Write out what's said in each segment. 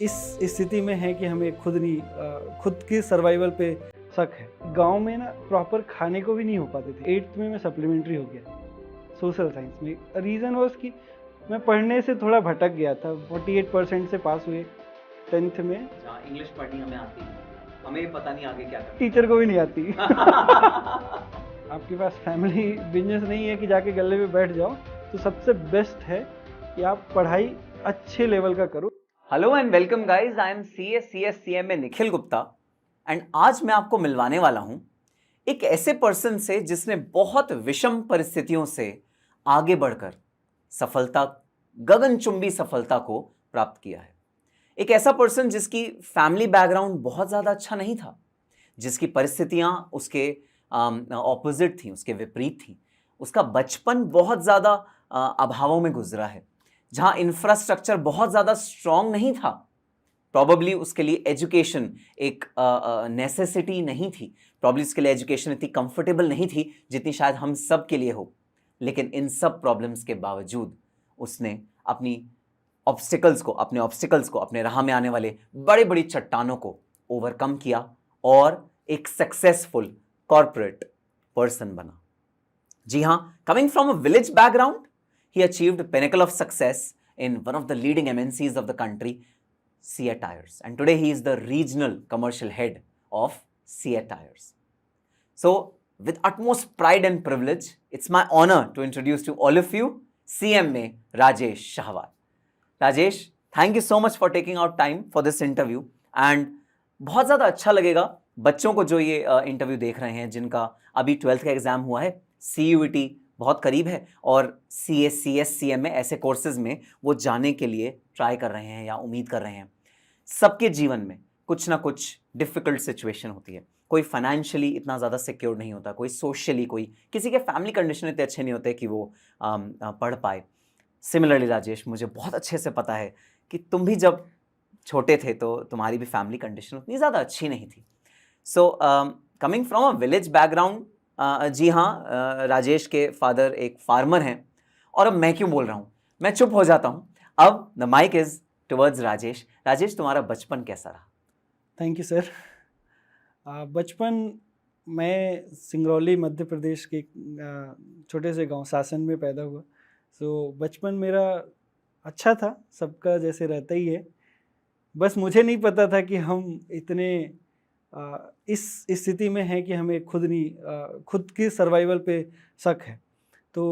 इस स्थिति में है कि हमें खुद की सर्वाइवल पे शक है। गांव में ना प्रॉपर खाने को भी नहीं हो पाते थे। 8th में मैं सप्लीमेंट्री हो गया सोशल साइंस में। रीज़न वॉज कि मैं पढ़ने से थोड़ा भटक गया था। 48% से पास हुए 10th में। इंग्लिश पढ़नी हमें आती है, हमें पता नहीं आगे क्या करना। टीचर को भी नहीं आती। आपके पास फैमिली बिजनेस नहीं है कि जाके गले पे बैठ जाओ, तो सबसे बेस्ट है कि आप पढ़ाई अच्छे लेवल का करो। Hello and welcome guys, I am CSCM Nikhil Gupta and आज मैं आपको मिलवाने वाला हूं एक ऐसे पर्सन से जिसने बहुत विषम परिस्थितियों से आगे बढ़कर सफलता, गगनचुंबी सफलता को प्राप्त किया है। एक ऐसा पर्सन जिसकी फैमिली बैकग्राउंड बहुत ज्यादा अच्छा नहीं था, जिसकी परिस्थितियां उसके ऑपोजिट थी, उसके विपरीत थी। उसका बचपन बहुत ज्यादा अभावों में गुजरा है, जहां इंफ्रास्ट्रक्चर बहुत ज्यादा स्ट्रांग नहीं था। प्रॉबेबली उसके लिए एजुकेशन एक नेसेसिटी नहीं थी, प्रॉबेबली उसके लिए एजुकेशन इतनी कंफर्टेबल नहीं थी जितनी शायद हम सब के लिए हो। लेकिन इन सब प्रॉब्लम्स के बावजूद उसने अपने ऑब्स्टिकल्स को, अपने राह में आने वाले बड़ी बड़ी चट्टानों को ओवरकम किया और एक सक्सेसफुल कॉर्पोरेट पर्सन बना। जी हां, coming from a village background, he achieved a pinnacle of success in one of the leading MNCs of the country, CA Tires, and today he is the regional commercial head of CA Tires. So with utmost pride and privilege, it's my honor to introduce to all of you CMA Rajesh Shahwat. Rajesh, thank you so much for taking out time for this interview and बहुत ज़्यादा अच्छा लगेगा बच्चों को जो ये interview देख रहे हैं, जिनका अभी 12th का एग्जाम हुआ है, CUET बहुत करीब है और CSCM में ऐसे कोर्सेज में वो जाने के लिए ट्राई कर रहे हैं या उम्मीद कर रहे हैं। सबके जीवन में कुछ ना कुछ डिफिकल्ट सिचुएशन होती है। कोई फाइनेंशियली इतना ज़्यादा सिक्योर नहीं होता, कोई सोशली, कोई किसी के फैमिली कंडीशन इतने अच्छे नहीं होते कि वो पढ़ पाए। सिमिलरली राजेश, मुझे बहुत अच्छे से पता है कि तुम भी जब छोटे थे तो तुम्हारी भी फैमिली कंडीशन उतनी ज़्यादा अच्छी नहीं थी। So coming from a village background, जी हाँ, राजेश के फादर एक फार्मर हैं और अब मैं क्यों बोल रहा हूँ, मैं चुप हो जाता हूँ। अब the mic is towards Rajesh. Rajesh, तुम्हारा बचपन कैसा रहा? Thank you sir. बचपन मैं सिंगरौली मध्य प्रदेश के छोटे से गांव सासन में पैदा हुआ। सो बचपन मेरा अच्छा था, सबका जैसे रहता ही है। बस मुझे नहीं पता था कि हम इतने इस स्थिति में हैं कि हमें खुद की सर्वाइवल पे शक है। तो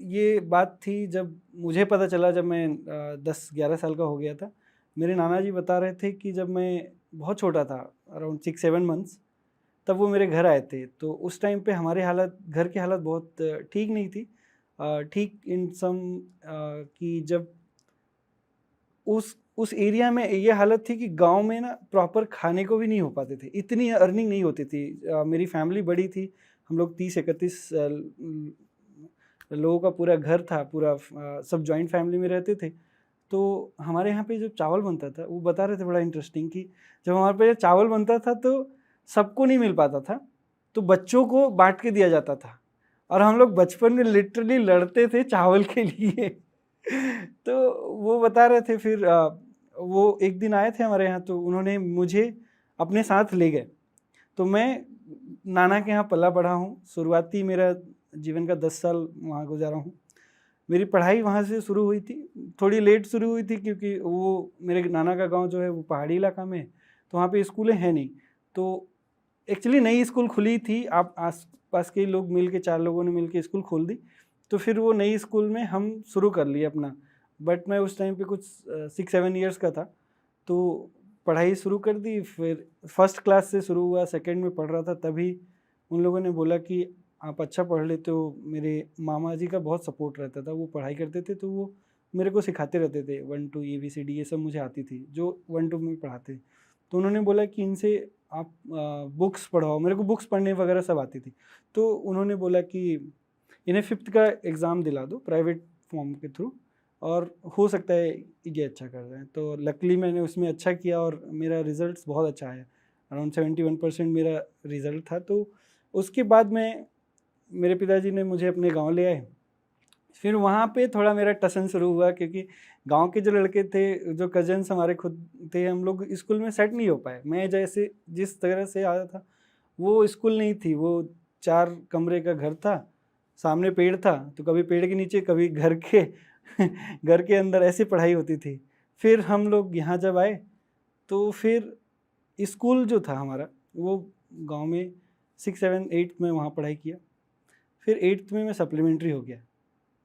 ये बात थी जब मुझे पता चला, जब मैं 10-11 साल का हो गया था। मेरे नाना जी बता रहे थे कि जब मैं बहुत छोटा था, अराउंड 6-7 मंथ्स, तब वो मेरे घर आए थे। तो उस टाइम पे हमारे घर की हालत बहुत ठीक नहीं थी। ठीक इन सम कि जब उस एरिया में ये हालत थी कि गांव में ना प्रॉपर खाने को भी नहीं हो पाते थे, इतनी अर्निंग नहीं होती थी। मेरी फैमिली बड़ी थी, हम लोग 30-31 लोगों का पूरा घर था, पूरा सब जॉइंट फैमिली में रहते थे। तो हमारे यहाँ पे जब चावल बनता था, वो बता रहे थे बड़ा इंटरेस्टिंग कि जब हमारे पे चावल बनता था तो सबको नहीं मिल पाता था, तो बच्चों को बांट के दिया जाता था और हम लोग बचपन में लिटरली लड़ते थे चावल के लिए। तो वो बता रहे थे। फिर वो एक दिन आए थे हमारे यहाँ, तो उन्होंने मुझे अपने साथ ले गए। तो मैं नाना के यहाँ पला बढ़ा हूँ। शुरुआती मेरा जीवन का 10 साल वहाँ गुजारा हूँ। मेरी पढ़ाई वहाँ से शुरू हुई थी, थोड़ी लेट शुरू हुई थी क्योंकि वो मेरे नाना का गांव जो है वो पहाड़ी इलाका में है, तो वहाँ पे स्कूलें हैं नहीं। तो एक्चुअली नई स्कूल खुली थी, आप आस पास के लोग मिल के, 4 लोगों ने मिल के स्कूल खोल दी। तो फिर वो नई स्कूल में हम शुरू कर लिए अपना। बट मैं उस टाइम पे कुछ 6-7 ईयर्स का था, तो पढ़ाई शुरू कर दी। फिर फर्स्ट क्लास से शुरू हुआ, सेकंड में पढ़ रहा था, तभी उन लोगों ने बोला कि आप अच्छा पढ़ लेते हो। मेरे मामा जी का बहुत सपोर्ट रहता था, वो पढ़ाई करते थे तो वो मेरे को सिखाते रहते थे। 1-2 ABCD ये सब मुझे आती थी, जो 1-2 में पढ़ाते। तो उन्होंने बोला कि इनसे आप बुक्स पढ़ाओ। मेरे को बुक्स पढ़ने वगैरह सब आती थी। तो उन्होंने बोला कि इन्हें 5th का एग्ज़ाम दिला दो प्राइवेट फॉर्म के थ्रू, और हो सकता है ये अच्छा कर रहे हैं। तो लकली मैंने उसमें अच्छा किया और मेरा रिज़ल्ट बहुत अच्छा आया, अराउंड 71% मेरा रिज़ल्ट था। तो उसके बाद मेरे पिताजी ने मुझे अपने गांव ले आए फिर वहाँ पे थोड़ा मेरा टसन शुरू हुआ, क्योंकि गांव के जो लड़के थे, जो कजन्स हमारे खुद थे, हम लोग स्कूल में सेट नहीं हो पाए। मैं जैसे जिस तरह से आया था वो स्कूल नहीं थी, वो 4 कमरे का घर था, सामने पेड़ था, तो कभी पेड़ के नीचे कभी घर के घर के अंदर ऐसी पढ़ाई होती थी। फिर हम लोग यहाँ जब आए तो फिर स्कूल जो था हमारा वो गांव में 6, 7, 8 में वहाँ पढ़ाई किया। फिर 8th में मैं सप्लीमेंट्री हो गया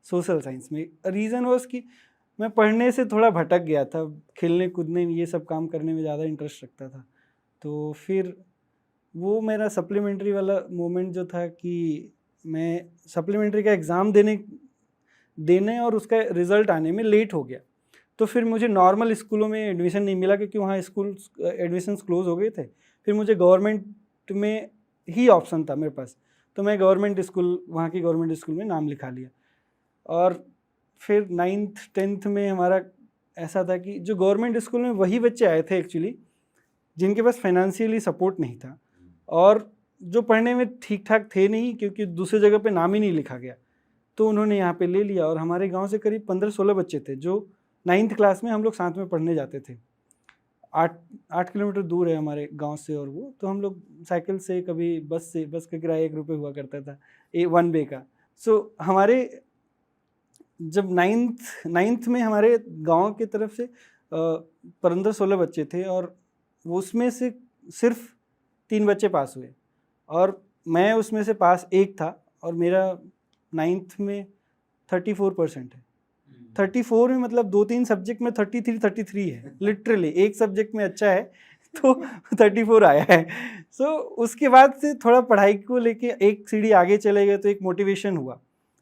सोशल साइंस में। रीज़न वॉज कि मैं पढ़ने से थोड़ा भटक गया था, खेलने कूदने में, ये सब काम करने में ज़्यादा इंटरेस्ट रखता था। तो फिर वो मेरा सप्लीमेंट्री वाला मोमेंट जो था कि मैं सप्लीमेंट्री का एग्ज़ाम देने और उसका रिज़ल्ट आने में लेट हो गया। तो फिर मुझे नॉर्मल स्कूलों में एडमिशन नहीं मिला, क्योंकि वहाँ स्कूल एडमिशन्स क्लोज़ हो गए थे। फिर मुझे गवर्नमेंट में ही ऑप्शन था मेरे पास, तो मैं गवर्नमेंट स्कूल, वहाँ की गवर्नमेंट स्कूल में नाम लिखा लिया। और फिर 9th 10th में हमारा ऐसा था कि जो गवर्नमेंट स्कूल में वही बच्चे आए थे एक्चुअली जिनके पास फाइनेंशियली सपोर्ट नहीं था, और जो पढ़ने में ठीक ठाक थे नहीं, क्योंकि दूसरी जगह पे नाम ही नहीं लिखा गया, तो उन्होंने यहाँ पे ले लिया। और हमारे गांव से करीब 15-16 बच्चे थे जो 9th क्लास में हम लोग साथ में पढ़ने जाते थे। 8 किलोमीटर दूर है हमारे गांव से, और वो तो हम लोग साइकिल से, कभी बस से, बस का किराया 1 रुपये हुआ करता था, 1 वे का। सो हमारे जब 9th में हमारे गांव की तरफ से 15-16 बच्चे थे, और उसमें से सिर्फ 3 बच्चे पास हुए, और मैं उसमें से पास 1 था, और मेरा 9th में 34% है। 34 में मतलब 2-3 सब्जेक्ट में 33 है, लिटरली एक सब्जेक्ट में अच्छा है तो 34 आया है। सो उसके बाद से थोड़ा पढ़ाई को लेके एक सीढ़ी आगे चले गए, तो एक मोटिवेशन हुआ।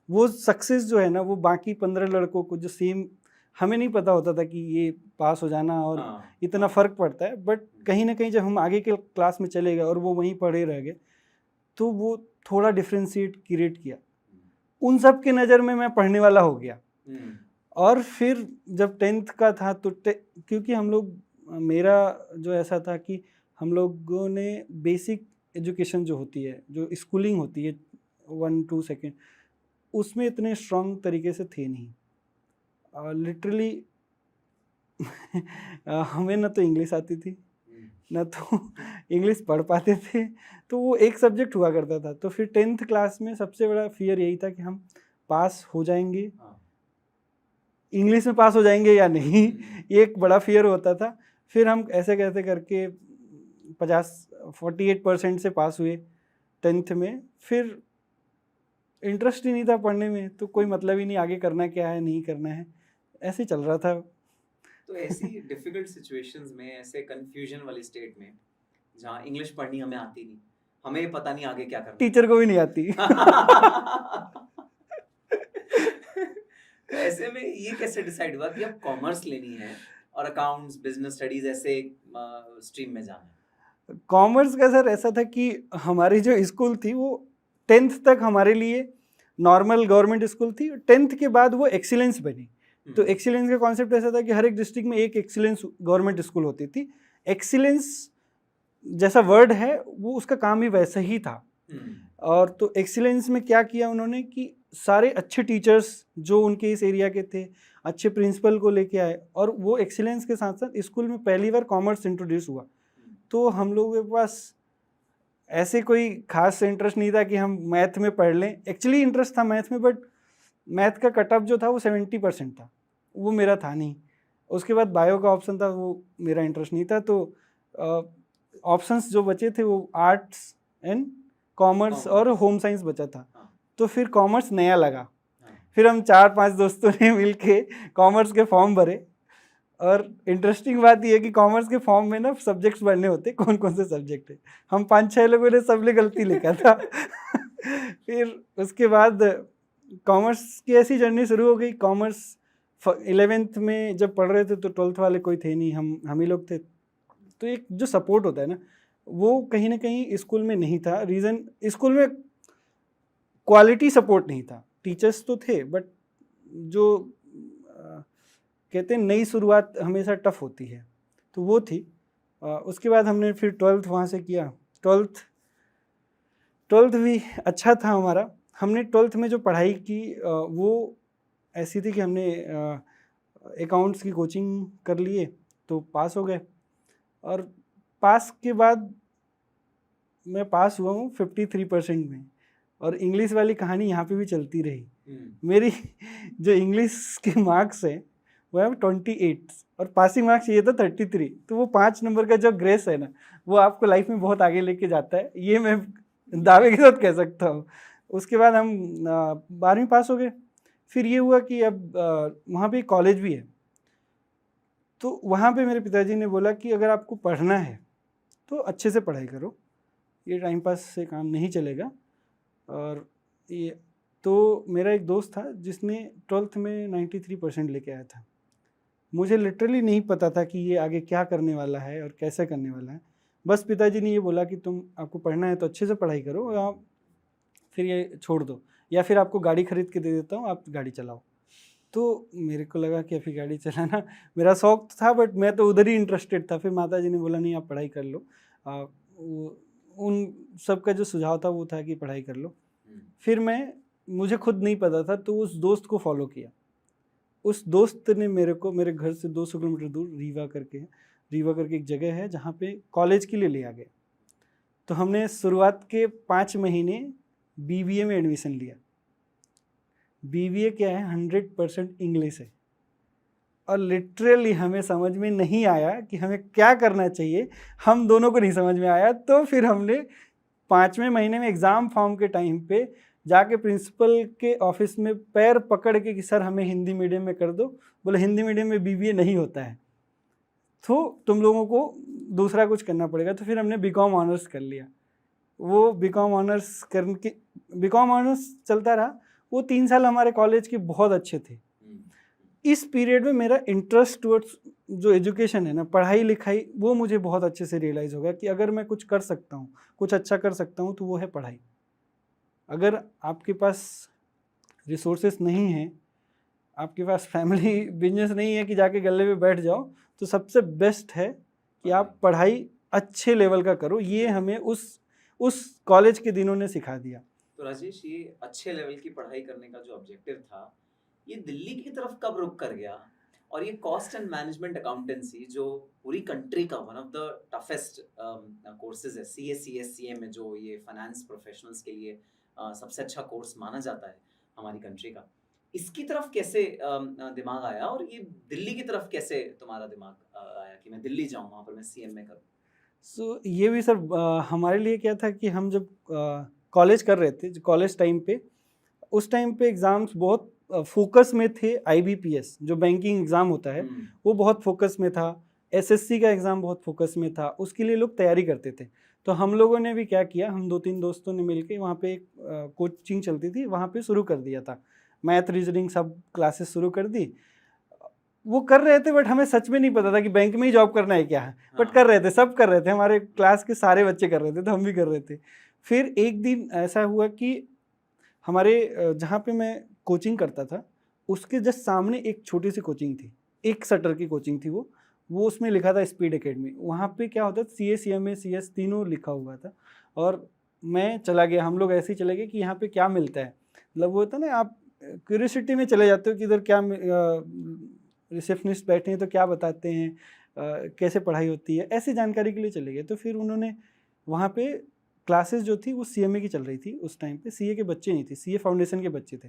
वो सक्सेस जो है ना, वो बाकी 15 लड़कों को जो सेम, हमें नहीं पता होता था कि ये पास हो जाना और इतना फ़र्क पड़ता है, बट कहीं ना कहीं जब हम आगे के क्लास में चले गए और वो वहीं पढ़े रह गए, तो वो थोड़ा डिफ्रेंशिएट क्रिएट किया। उन सब के नज़र में मैं पढ़ने वाला हो गया। और फिर जब 10th का था तो क्योंकि हम लोग, मेरा जो ऐसा था कि हम लोगों ने बेसिक एजुकेशन जो होती है, जो स्कूलिंग होती है 1-2 सेकेंड, उसमें इतने स्ट्रॉन्ग तरीके से थे नहीं। लिटरली हमें ना तो इंग्लिश आती थी, ना तो इंग्लिश पढ़ पाते थे, तो वो एक सब्जेक्ट हुआ करता था। तो फिर 10th क्लास में सबसे बड़ा फियर यही था कि हम पास हो जाएंगे, इंग्लिश में पास हो जाएंगे या नहीं, ये एक बड़ा फियर होता था। फिर हम ऐसे कैसे करके 48% से पास हुए 10th में। फिर इंटरेस्ट ही नहीं था पढ़ने में, तो कोई मतलब ही नहीं आगे करना क्या है, नहीं करना है, ऐसे चल रहा था। तो ऐसी डिफिकल्ट सिचुएशंस में, ऐसे कंफ्यूजन वाली स्टेट में जहाँ इंग्लिश पढ़नी हमें आती नहीं, हमें पता नहीं आगे क्या करना, टीचर को भी नहीं आती तो ऐसे में ये कैसे डिसाइड हुआ कि अब कॉमर्स लेनी है और अकाउंट्स, बिजनेस स्टडीज ऐसे स्ट्रीम में जाना है? कॉमर्स का सर ऐसा था कि हमारी जो स्कूल थी वो 10th तक हमारे लिए नॉर्मल गवर्नमेंट स्कूल थी। 10th के बाद वो एक्सीलेंस बनी। तो एक्सीलेंस का कॉन्सेप्ट ऐसा था कि हर एक डिस्ट्रिक्ट में एक एक्सीलेंस गवर्नमेंट स्कूल होती थी। एक्सीलेंस जैसा वर्ड है वो उसका काम भी वैसा ही था। और तो एक्सीलेंस में क्या किया उन्होंने कि सारे अच्छे टीचर्स जो उनके इस एरिया के थे, अच्छे प्रिंसिपल को लेके आए, और वो एक्सीलेंस के साथ साथ स्कूल में पहली बार कॉमर्स इंट्रोड्यूस हुआ। तो हम लोगों के पास ऐसे कोई खास इंटरेस्ट नहीं था कि हम मैथ में पढ़ लें। एक्चुअली इंटरेस्ट था मैथ में, बट मैथ का कट ऑफ जो था वो 70% था, वो मेरा था नहीं। उसके बाद बायो का ऑप्शन था, वो मेरा इंटरेस्ट नहीं था। तो ऑप्शंस जो बचे थे वो आर्ट्स एंड कॉमर्स और होम साइंस बचा था। तो फिर कॉमर्स नया लगा। फिर हम 4-5 दोस्तों ने मिलके कॉमर्स के फॉर्म भरे। और इंटरेस्टिंग बात यह है कि कॉमर्स के फॉर्म में ना सब्जेक्ट्स भरने होते, कौन कौन से सब्जेक्ट है। हम 5-6 लोगों ने सबने गलती लिखा था फिर उसके बाद कॉमर्स की ऐसी जर्नी शुरू हो गई। कॉमर्स 11th में जब पढ़ रहे थे तो 12th वाले कोई थे नहीं, हम ही लोग थे। तो एक जो सपोर्ट होता है ना, वो कहीं ना कहीं स्कूल में नहीं था। रीज़न, स्कूल में क्वालिटी सपोर्ट नहीं था। टीचर्स तो थे, बट जो कहते हैं नई शुरुआत हमेशा टफ होती है, तो वो थी। उसके बाद हमने फिर 12th वहाँ से किया। 12th भी अच्छा था हमारा। हमने 12th में जो पढ़ाई की वो ऐसी थी कि हमने अकाउंट्स की कोचिंग कर लिए तो पास हो गए, और पास के बाद मैं पास हुआ हूँ 53% में, और इंग्लिश वाली कहानी यहाँ पे भी चलती रही। मेरी जो इंग्लिश के मार्क्स हैं वो है 28 और पासिंग मार्क्स चाहिए था 33, तो वो 5 नंबर का जो ग्रेस है ना, वो आपको लाइफ में बहुत आगे लेके जाता है, ये मैं दावे के साथ कह सकता हूँ। उसके बाद हम 12वीं पास हो गए। फिर ये हुआ कि अब वहाँ पे कॉलेज भी है, तो वहाँ पे मेरे पिताजी ने बोला कि अगर आपको पढ़ना है तो अच्छे से पढ़ाई करो, ये टाइम पास से काम नहीं चलेगा। और ये तो मेरा एक दोस्त था जिसने 12th में 93% लेके आया था। मुझे लिटरली नहीं पता था कि ये आगे क्या करने वाला है और कैसे करने वाला है। बस पिताजी ने ये बोला कि आपको पढ़ना है तो अच्छे से पढ़ाई करो, आप फिर ये छोड़ दो, या फिर आपको गाड़ी खरीद के दे देता हूँ, आप गाड़ी चलाओ। तो मेरे को लगा कि अभी गाड़ी चलाना मेरा शौक था, बट मैं तो उधर ही इंटरेस्टेड था। फिर माताजी ने बोला नहीं, आप पढ़ाई कर लो। उन सब का जो सुझाव था वो था कि पढ़ाई कर लो। फिर मुझे खुद नहीं पता था, तो उस दोस्त को फॉलो किया। उस दोस्त ने मेरे को मेरे घर से 200 किलोमीटर दूर रीवा करके एक जगह है जहाँ पे कॉलेज के लिए ले आ गया। तो हमने शुरुआत के 5 महीने BBA में एडमिशन लिया। BBA क्या है, 100% इंग्लिश है, और लिटरली हमें समझ में नहीं आया कि हमें क्या करना चाहिए, हम दोनों को नहीं समझ में आया। तो फिर हमने 5वें महीने में एग्ज़ाम फॉर्म के टाइम पे जाके प्रिंसिपल के ऑफिस में पैर पकड़ के कि सर हमें हिंदी मीडियम में कर दो। बोले हिंदी मीडियम में BBA नहीं होता है, तो तुम लोगों को दूसरा कुछ करना पड़ेगा। तो फिर हमने BCom ऑनर्स कर लिया। वो BCom ऑनर्स करके BCom ऑनर्स चलता रहा। वो 3 साल हमारे कॉलेज के बहुत अच्छे थे। इस पीरियड में मेरा इंटरेस्ट टुवर्ड्स जो एजुकेशन है ना, पढ़ाई लिखाई, वो मुझे बहुत अच्छे से रियलाइज़ हो गया कि अगर मैं कुछ कर सकता हूँ, कुछ अच्छा कर सकता हूँ, तो वो है पढ़ाई। अगर आपके पास रिसोर्सेस नहीं हैं, आपके पास फैमिली बिजनेस नहीं है कि जाके गले पे बैठ जाओ, तो सबसे बेस्ट है कि आप पढ़ाई अच्छे लेवल का करो। ये हमें उस कॉलेज के दिनों ने सिखा दिया। तो राजेश, ये अच्छे लेवल की पढ़ाई करने का जो ऑब्जेक्टिव था, ये दिल्ली की तरफ कब रुक कर गया? और ये कॉस्ट एंड मैनेजमेंट अकाउंटेंसी जो पूरी कंट्री का one of the toughest courses है, CS CMA, जो ये फाइनेंस प्रोफेशनल्स के लिए सबसे अच्छा कोर्स माना जाता है हमारी कंट्री का, इसकी तरफ कैसे दिमाग आया? और ये दिल्ली की तरफ कैसे तुम्हारा दिमाग आया कि मैं दिल्ली जाऊँ, वहाँ पर मैं CMA करूँ? सो ये भी सर हमारे लिए क्या था कि हम जब कॉलेज कर रहे थे, कॉलेज टाइम पे, उस टाइम पे एग्ज़ाम्स बहुत फोकस में थे। IBPS जो बैंकिंग एग्ज़ाम होता है, वो बहुत फोकस में था। SSC का एग्ज़ाम बहुत फोकस में था, उसके लिए लोग तैयारी करते थे। तो हम लोगों ने भी क्या किया, हम 2-3 दोस्तों ने मिलके वहाँ पे एक कोचिंग चलती थी, वहाँ पे शुरू कर दिया था। मैथ, रीजनिंग सब क्लासेस शुरू कर दी। वो कर रहे थे, बट हमें सच में नहीं पता था कि बैंक में ही जॉब करना है क्या है, बट कर रहे थे, सब कर रहे थे, हमारे क्लास के सारे बच्चे कर रहे थे, तो हम भी कर रहे थे। फिर एक दिन ऐसा हुआ कि हमारे जहाँ पे मैं कोचिंग करता था, उसके जस्ट सामने एक छोटी सी कोचिंग थी, एक शटर की कोचिंग थी वो उसमें लिखा था स्पीड एकेडमी। वहाँ पे क्या होता था, CA CMA CS तीनों लिखा हुआ था। और मैं चला गया, हम लोग ऐसे ही चले गए कि यहाँ पे क्या मिलता है, मतलब वो होता है ना, आप क्यूरियोसिटी में चले जाते हो कि इधर क्या रिसेप्शनिस्ट बैठे हैं तो क्या बताते हैं, कैसे पढ़ाई होती है, ऐसी जानकारी के लिए चले गए। तो फिर उन्होंने वहाँ पे क्लासेस जो थी वो CMA की चल रही थी उस टाइम पे, CA के बच्चे नहीं थे, CA फाउंडेशन के बच्चे थे।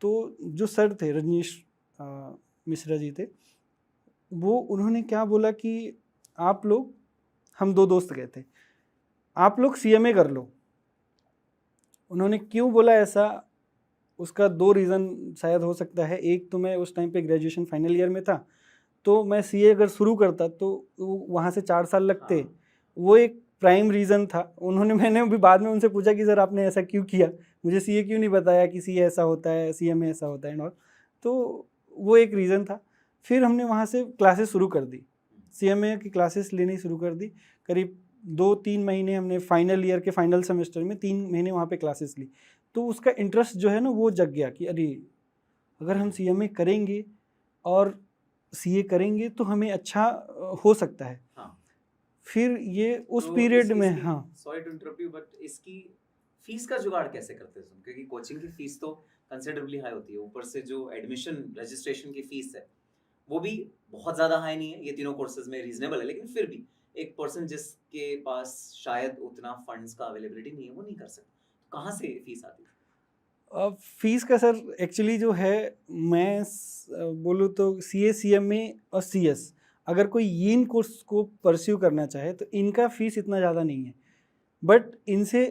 तो जो सर थे, रजनीश मिश्रा जी थे, वो उन्होंने क्या बोला कि आप लोग, हम 2 दोस्त गए थे, आप लोग CMA कर लो। उन्होंने क्यों बोला ऐसा, उसका 2 रीज़न शायद हो सकता है। एक तो मैं उस टाइम पे ग्रेजुएशन फाइनल ईयर में था, तो मैं CA अगर शुरू करता तो वहाँ से 4 साल लगते, वो एक प्राइम रीज़न था। मैंने अभी बाद में उनसे पूछा कि सर आपने ऐसा क्यों किया, मुझे CA क्यों नहीं बताया कि CA ऐसा होता है, CMA ऐसा होता है एंड ऑल। तो वो एक रीज़न था। फिर हमने वहाँ से क्लासेस शुरू कर दी, CMA की क्लासेस लेनी शुरू कर दी। करीब 2-3 महीने हमने फाइनल ईयर के फाइनल सेमेस्टर में 3 महीने वहाँ पे क्लासेस ली। तो उसका इंटरेस्ट जो है ना वो जग गया कि अरे अगर हम CMA करेंगे और CA करेंगे तो हमें अच्छा हो सकता है। फिर ये उस तो पीरियड में, हाँ sorry to interrupt you, but इसकी फीस का जुगाड़ कैसे करते हो तुम? क्योंकि कोचिंग की फीस तो कंसिडरेबली हाई होती है, ऊपर से जो एडमिशन रजिस्ट्रेशन की फीस है वो भी बहुत ज़्यादा हाई नहीं है, ये तीनों कोर्सेज में रीजनेबल है, लेकिन फिर भी एक पर्सन जिसके पास शायद उतना फंड्स का अवेलेबिलिटी नहीं है वो नहीं कर सकता, तो कहाँ से फीस आती है? फीस का सर एक्चुअली जो है, मैं बोलूँ तो CA CMA और CS, अगर कोई इन कोर्स को परस्यू करना चाहे तो इनका फीस इतना ज़्यादा नहीं है, बट इनसे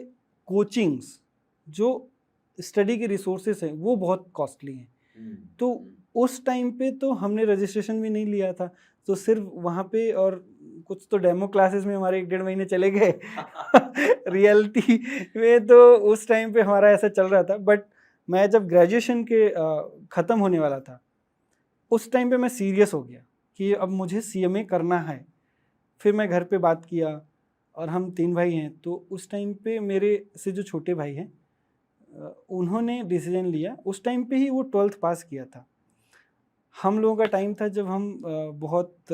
कोचिंग्स जो स्टडी के रिसोर्सेस हैं वो बहुत कॉस्टली हैं। तो उस टाइम पे तो हमने रजिस्ट्रेशन भी नहीं लिया था, तो सिर्फ वहाँ पे और कुछ तो डेमो क्लासेस में हमारे 1-1.5 महीने चले गए रियलिटी में तो उस टाइम पे हमारा ऐसा चल रहा था। बट मैं जब ग्रेजुएशन के ख़त्म होने वाला था उस टाइम पे मैं सीरियस हो गया कि अब मुझे CMA करना है। फिर मैं घर पे बात किया और हम 3 भाई हैं, तो उस टाइम पे मेरे से जो छोटे भाई हैं उन्होंने डिसीजन लिया, उस टाइम पे ही वो 12th पास किया था। हम लोगों का टाइम था जब हम बहुत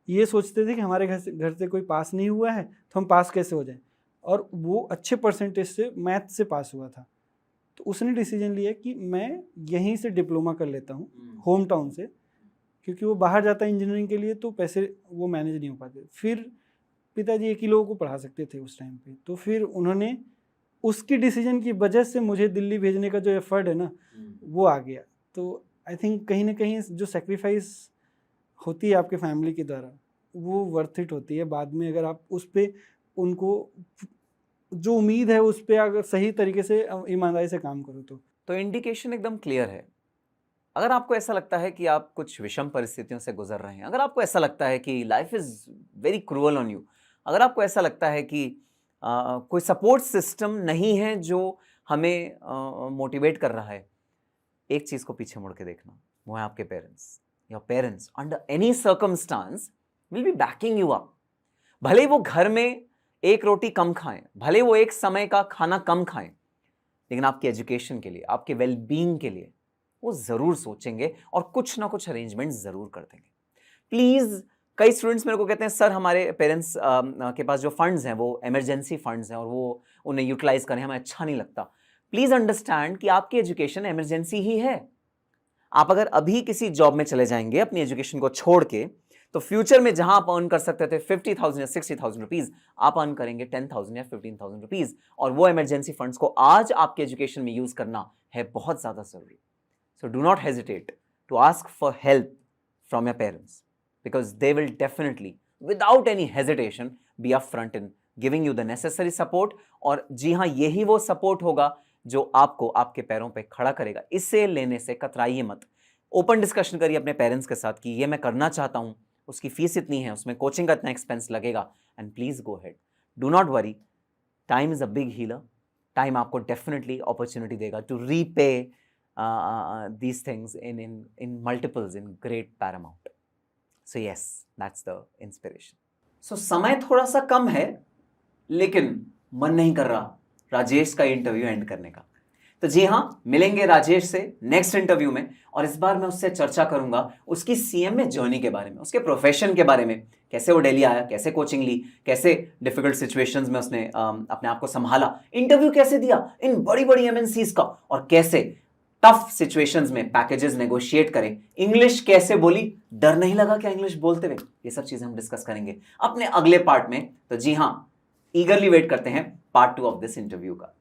ये सोचते थे कि हमारे घर से कोई पास नहीं हुआ है तो हम पास कैसे हो जाएं, और वो अच्छे परसेंटेज से मैथ से पास हुआ था। तो उसने डिसीजन लिया कि मैं यहीं से डिप्लोमा कर लेता हूँ होम टाउन से, क्योंकि वो बाहर जाता है इंजीनियरिंग के लिए तो पैसे वो मैनेज नहीं हो पाते। फिर पिताजी एक ही लोगों को पढ़ा सकते थे उस टाइम पे, तो फिर उन्होंने उसकी डिसीजन की वजह से मुझे दिल्ली भेजने का जो एफर्ट है ना वो आ गया। तो आई थिंक कहीं ना कहीं जो सेक्रीफाइस होती है आपके फैमिली के द्वारा वो वर्थ इट होती है बाद में, अगर आप उस पर उनको जो उम्मीद है उस पर अगर सही तरीके से ईमानदारी से काम करो तो इंडिकेशन एकदम क्लियर है। अगर आपको ऐसा लगता है कि आप कुछ विषम परिस्थितियों से गुजर रहे हैं, अगर आपको ऐसा लगता है कि life is very cruel on you, अगर आपको ऐसा लगता है कि कोई सपोर्ट सिस्टम नहीं है जो हमें मोटिवेट कर रहा है, एक चीज़ को पीछे मुड़ के देखना, वो है आपके parents. Your parents under any circumstance will be backing you up. भले ही वो घर में एक रोटी कम खाएं, भले वो एक समय का खाना कम खाएं, लेकिन आपकी एजुकेशन के लिए, आपके वेलबींग के लिए वो ज़रूर सोचेंगे और कुछ ना कुछ अरेंजमेंट ज़रूर कर देंगे। प्लीज़, कई स्टूडेंट्स मेरे को कहते हैं सर हमारे पेरेंट्स के पास जो फंड्स हैं वो इमरजेंसी फंड्स हैं और वो उन्हें यूटिलाइज करें हमें अच्छा नहीं लगता। प्लीज़ अंडरस्टैंड कि आपकी एजुकेशन इमरजेंसी ही है। आप अगर अभी किसी जॉब में चले जाएंगे अपनी एजुकेशन को छोड़ के, तो फ्यूचर में जहां आप अर्न कर सकते थे 50,000 या 60,000 रुपीज, आप अर्न करेंगे 10,000 या 15,000 रुपीज, और वो इमरजेंसी फंड्स को आज आपके एजुकेशन में यूज करना है बहुत ज्यादा जरूरी। So do not hesitate to ask for help from your parents, because they will definitely, without any hesitation, be upfront in giving you the necessary support। और जी हाँ, यही वो सपोर्ट होगा जो आपको आपके पैरों पे खड़ा करेगा। इसे लेने से कतराइए मत। ओपन डिस्कशन करिए अपने पेरेंट्स के साथ कि ये मैं करना चाहता हूँ, उसकी फीस इतनी है, उसमें कोचिंग का इतना एक्सपेंस लगेगा, and please go head. Do not worry, time is a big healer. Time आपको डेफिनेटली अपॉर्चुनिटी देगा to repay these things in multiples, in great paramount। So yes, that's the inspiration। So समय थोड़ा सा कम है, लेकिन मन नहीं कर रहा राजेश का इंटरव्यू एंड करने का। तो जी हाँ, मिलेंगे राजेश से नेक्स्ट इंटरव्यू में, और इस बार मैं उससे चर्चा करूंगा उसकी CMA जर्नी के बारे में, उसके प्रोफेशन के बारे में, कैसे वो दिल्ली आया, कैसे कोचिंग ली, कैसे डिफिकल्ट सिचुएशंस में उसने अपने आप को संभाला, इंटरव्यू कैसे दिया इन बड़ी बड़ी MNCs का, और कैसे टफ सिचुएशंस में पैकेजेस नेगोशिएट करें, इंग्लिश कैसे बोली, डर नहीं लगा क्या इंग्लिश बोलते हुए, ये सब चीजें हम डिस्कस करेंगे अपने अगले पार्ट में। तो जी हाँ, ईगरली वेट करते हैं पार्ट 2 ऑफ दिस इंटरव्यू का।